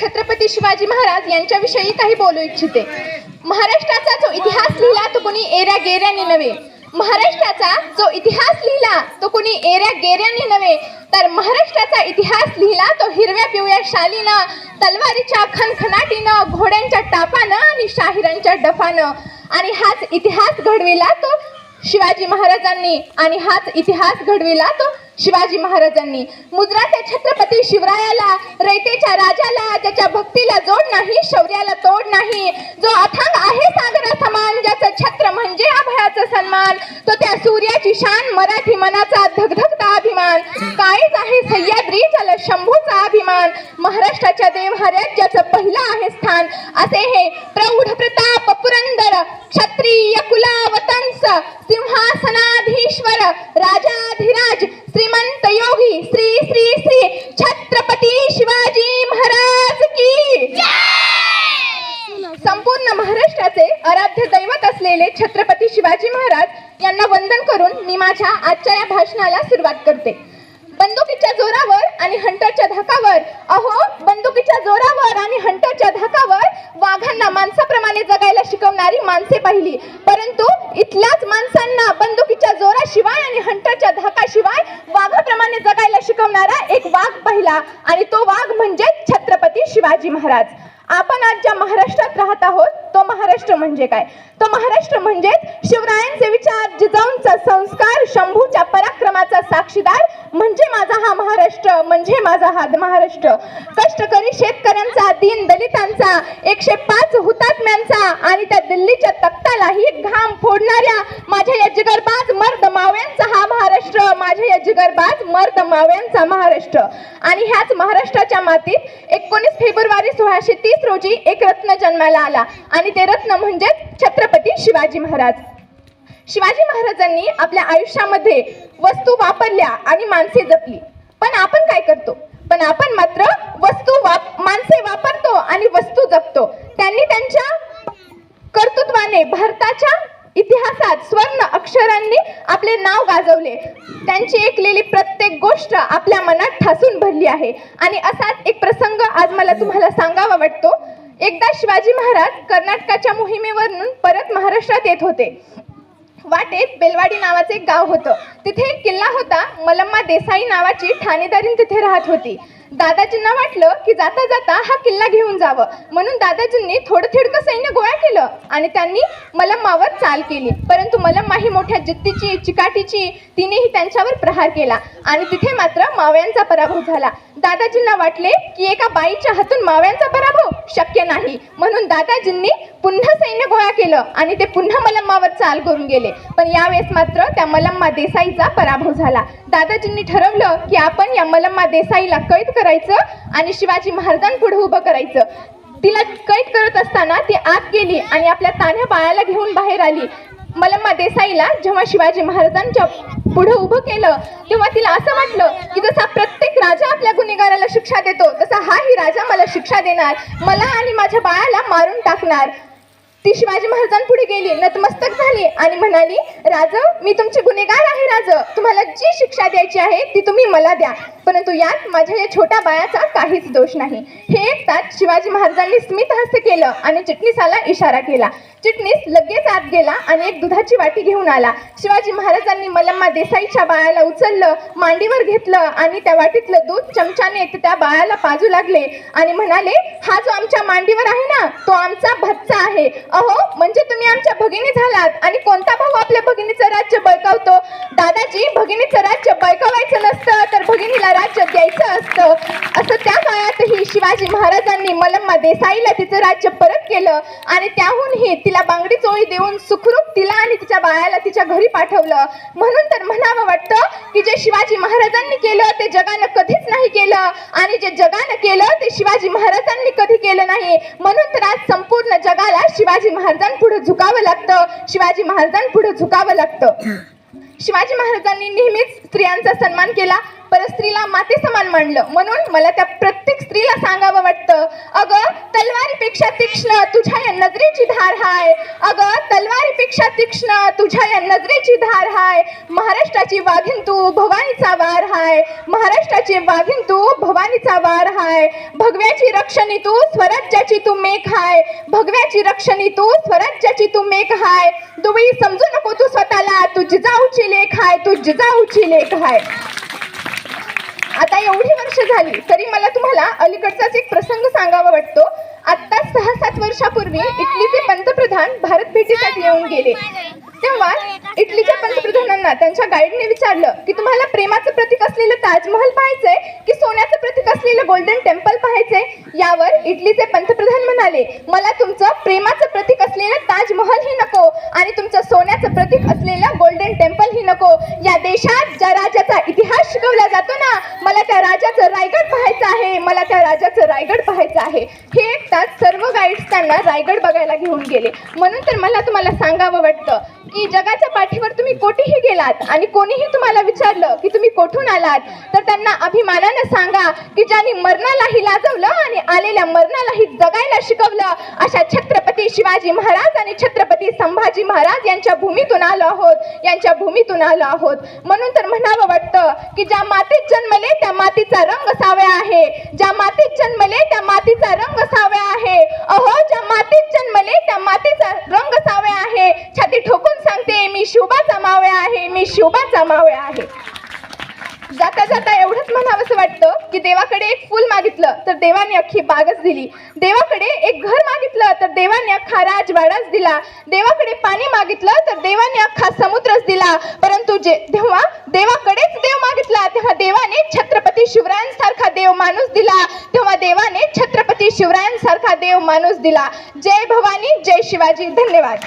छत्रपती शिवाजी महाराज यांच्याविषयी काही बोलू इच्छिते। महाराष्ट्राचा जो इतिहास लिहिला तो कोणी एऱ्या गेऱ्याने नव्हे, महाराष्ट्राचा जो इतिहास लिहिला तो कोणी एऱ्या गेऱ्याने नव्हे, तर महाराष्ट्राचा इतिहास लिहिला तो हिरव्या पिवळ्या शालीनं, तलवारीच्या खणखणाटीनं, घोड्यांच्या टापानं आणि शाहिरांच्या डफानं। आणि हाच इतिहास घडविला तो शिवाजी महाराजांनी, आणि हाच इतिहास घडविला तो शिवाजी महाराजांनी। मुद्राच्या छत्रपती शिवरायाला, रयतेच्या राजाला, ज्याच्या भक्तीला जोड नाही, शौर्याला तोड नाही, जो अथांग आहे सागरा समान, ज्याचं छत्र म्हणजे अभयाचा सन्मान, तो त्या सूर्याची शान, मराठी मनाचा धगधगता अभिमान, काळीज आहे सह्याद्री, त्याला शंभूचा अभिमान, महाराष्ट्राच्या देवहाऱ्यात ज्याचं पहिलं आहे स्थान, असे हे प्रौढ प्रताप पुरंदर क्षत्रिय कुलावतंस सिंहासनाधीश्वर राजाधिराज श्रीमंत योगी श्री श्री श्री छत्रपती शिवाजी महाराज की जय। संपूर्ण महाराष्ट्राचे आराध्य दैवत असलेले छत्रपती शिवाजी महाराज यांना वंदन करून मी माझ्या आजच्या या भाषणाला सुरुवात करते। बंदुकीच्या जोरावर आणि हंटरच्या धाकावर, अहो बंदुकीच्या जोरावर आणि हंटरच्या धाकावर वाघांना माणसाप्रमाणे जगायला शिकवणारी माणसे पाहिली, परंतु इथल्याच माणसांना बंदुकीच्या जोराशिवाय आणि हंटरच्या धाकाशिवाय वाघाप्रमाणे जगायला शिकवणारा एक वाघ पाहिला, आणि तो वाघ म्हणजे छत्रपती शिवाजी महाराज। आपण आज ज्या महाराष्ट्रात राहत आहोत तो महाराष्ट्र म्हणजे काय? तो महाराष्ट्र म्हणजे शिवरायांचे विचार, जिजाऊंचा संस्कार, शंभूच्या पराक्रमाचा साक्षीदार म्हणजे माझा हा महाराष्ट्र, म्हणजे माझा हा महाराष्ट्र। कष्टकरी शेतकऱ्यांचा, दीन दलितांचा, 105 हुतात्म्यांचा आणि त्या दिल्लीच्या तख्तालाही घाम फोडणाऱ्या माझ्या या जिगरबाज मर्द माव्यांचा हा महाराष्ट्र, माझ्या या जिगरबाज मर्द माव्यांचा महाराष्ट्र। आणि ह्याच महाराष्ट्राच्या मातीत 19 फेब्रुवारी 1630 रोजी एक रत्न जन्माला आला, आणि ते रत्न म्हणजे छत्रपती शिवाजी महाराज। शिवाजी महाराजांनी आपल्या आयुष्यामध्ये वस्तू वापरल्या आणि माणसे जपली, पण आपण काय करतो? पण आपण मात्र माणसे वापरतो आणि वस्तू जपतो। त्यांनी त्यांच्या कर्तृत्वाने भारताच्या इतिहासात स्वर्ण अक्षरांनी आपले नाव गाजवले, त्यांची ऐकलेली प्रत्येक गोष्ट आपल्या मनात ठासून भरली आहे। आणि असाच एक प्रसंग आज मला तुम्हाला सांगावा वाटतो। एकदा शिवाजी महाराज कर्नाटकाच्या मोहिमेवरून परत महाराष्ट्रात येत होते। वाटेत बेलवाडी नावाचे एक गाव होतं, तिथे एक किल्ला होता। मलम्मा देसाई नावाची ठाणेदारीण तिथे राहत होती। दादाजींना वाटलं की जाता जाता हा किल्ला घेऊन जावं, म्हणून दादाजींनी थोडं थिडकं सैन्य गोळा केलं आणि त्यांनी मलम्मावर चाल केली, परंतु मलम्मा ही मोठ्या जिद्दीची, चिकाटीची, तिनेही त्यांच्यावर प्रहार केला आणि तिथे मात्र मावळ्यांचा पराभव झाला। दादाजींना वाटले की एका बाईच्या हातून मावळ्यांचा पराभव शक्य नाही, म्हणून दादाजींनी पुन्हा सैन्य गोळा केलं आणि ते पुन्हा मलम्मावर चाल करून गेले, पण यावेळेस मात्र त्या मलम्मा देसाईचा पराभव झाला। दादाजींनी ठरवलं की आपण या मलम्मा देसाईला कैद करायचं आणि शिवाजी महाराजांपुढे उभं करायचं। तिला कैद करत असताना ती आत गेली आणि आपल्या तान्ह्या बाळाला घेऊन बाहेर आली। मलम्मा देसाईला जेव्हा शिवाजी महाराजांच्या पुढे उभं केलं तेव्हा तिला असं वाटलं की जसा प्रत्येक राजा आपल्या गुन्हेगाराला शिक्षा देतो तसा हाही राजा मला शिक्षा देणार, मला आणि माझ्या बाळाला मारून टाकणार। ती शिवाजी महाराजांपुढे गेली, नतमस्तक झाली आणि म्हणाली, राज मी तुमचे गुन्हेगार आहे राज, तुम्हाला जी शिक्षा द्यायची आहे ती तुम्ही मला द्या, परंतु यात माझ्या या छोट्या बाळाचा काहीच दोष नाही। हे ऐकताच शिवाजी महाराजांनी स्मित हास्य केलं आणि चिटणीसाला इशारा केला। चिटणीस लगेच आत गेला आणि एक दुधाची वाटी घेऊन आला। शिवाजी महाराजांनी मलम्मा देसाईच्या बाळाला उचललं, मांडीवर घेतलं आणि त्या वाटीतलं दूध चमच्याने त्या बाळाला पाजू लागले आणि म्हणाले, हा जो आमच्या मांडीवर आहे ना तो आमचा भच्चा आहे। अहो म्हणजे तुम्ही आमच्या भगिनी झालात आणि कोणता भाऊ आपल्या भगिनीचं राज्य बळकावतो? दादाजी, भगिनीचं राज्य बळकावायचं नसतं तर भगिनीला राज्य द्यायचं असतं। असं त्या काळातही शिवाजी महाराजांनी मलम्मा देसाईला तिचं राज्य परत केलं आणि त्याहूनही तिला बांगडी चोळी देऊन सुखरूप तिला आणि तिच्या बाळाला तिच्या घरी पाठवलं। म्हणून तर म्हणावं वाटतं की जे शिवाजी महाराजांनी केलं ते जगानं कधीच नाही केलं आणि जे जगानं केलं ते शिवाजी महाराजांनी कधी केलं नाही। म्हणून तर आज संपूर्ण जगाला शिवाजी महाराजांपुढे झुकावं लागतं, शिवाजी महाराजांपुढे झुकावं लागतं। शिवाजी महाराजांनी नेहमीच स्त्रियांचा सन्मान केला, परस्त्रीला माते समान मानलं, म्हणून मला त्या प्रत्येक स्त्रीला सांगावं वाटतं, अगं तलवारी तलवारीपेक्षा तीक्ष्ण तुझ्या या नजरेची धार हाय. अगं तलवारीपेक्षा तीक्ष्ण तुझ्या या नजरेची धार हाय. महाराष्ट्राची वाघीण तू भवानीचा वार हाय. महाराष्ट्राची वाघीण तू भवानीचा वार हाय. भगव्याची रक्षणी तू स्वराज्याची तू मेघ हाय. भगव्याची रक्षणी तू स्वराज्याची तू मेघ हाय. दुबई समजू नको तू स्वतःला, तू जिजाऊची लेख हाय. तू जिजाऊची लेख हाय. आता एवढी वर्ष झाली तरी मला तुम्हाला अलीकडचाच एक प्रसंग सांगावा वाटतो. आत्ता 6-7 वर्षापूर्वी इटलीचे पंतप्रधान भारत भेटीसाठी येऊन गेले. तेव्हा इटलीच्या पंतप्रधानांना त्यांच्या गाईडने विचारलं की तुम्हाला प्रेमाचं प्रतीक असलेलं ताजमहल पाहायचंय की सोन्याचं प्रतीक असलेलं गोल्डन टेम्पल पाहायचंय. यावर इटलीचे पंतप्रधान म्हणाले, मला तुमचं प्रेमाचं प्रतीक असलेलं ताजमहल ही नको आणि तुमचं सोन्याचं प्रतीक असलेलं गोल्डन टेम्पल ही नको. या देशात ज्या राजाचा इतिहास शिकवला जातो ना, मला त्या राजाचं रायगड पाहायचं आहे. मला त्या राजाचं रायगड पाहायचं आहे. हे एकटाच सर्व गाईड्स त्यांना रायगड बघायला घेऊन गेले. म्हणून तर मला तुम्हाला सांगावं वाटतं की जगाच्या पाठीवर तुम्ही कोठेही गेलात आणि कोणीही तुम्हाला विचारलं की तुम्ही कोठून आलात, तर त्यांना अभिमानानं सांगा की ज्यांनी मरणालाही लाजवलं आणि आलेल्या मरणालाही जगायला शिकवलं, अशा छत्रपती शिवाजी महाराज आणि छत्रपती संभाजी महाराज यांच्या भूमीतून आलो आहोत. यांच्या भूमीतून आलो आहोत. म्हणून तर म्हणावं वाटतं की ज्या मातीत जन्मले त्या मातीचा रंग सावळा आहे. ज्या मातीत जन्मले त्या मातीचा रंग सावळा आहे. अहो ज्या मातीत जन्मले त्या मातीचा रंग सावळा आहे. छाती ठोकून सांगते, मी शिवबाचा मावळा आहे. मी शिवबाचा मावळा आहे. जाता जाता एवढंच म्हणावंसं वाटतं की देवाकडे एक फूल मागितलं तर देवाने अख्खी बागच दिली. देवाकडे एक घर मागितलं तर देवाने अख्खा राजवाडाच दिला. देवाकडे पाणी मागितलं तर देवाने अख्खा समुद्रच दिला. परंतु जेव्हा देवाकडेच देव मागितला तेव्हा देवाने छत्रपती शिवरायांसारखा देव माणूस दिला. तेव्हा देवाने छत्रपती शिवरायांसारखा देव माणूस दिला. जय भवानी, जय शिवाजी. धन्यवाद.